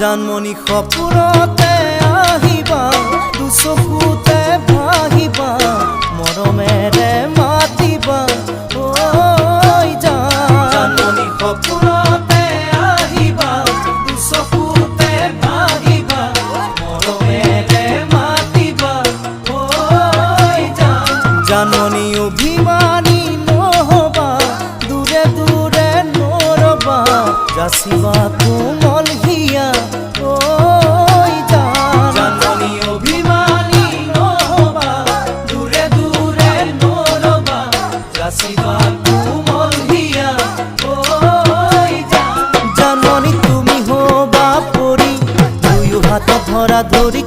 জানমণি সপোনতে আহিবা দুচকুতে ভাহিবা মৰমেৰে মাতিবা ঐ জানমণি সপোনতে আহিবা দুচকুতে ভাহিবা মৰমেৰে মাতিবা ঐ জানমণি অভিমানী নহবা দূৰে দূৰে নৰবা যাচিবা কোমল হিয়া ঐ জানমণি অভিমানী নহবা দূৰে দূৰে নৰবা যাচিবা কোমল হিয়া ঐ জানমণি তুমি হবা পৰি দুয়ো হাতত ধৰা ধৰি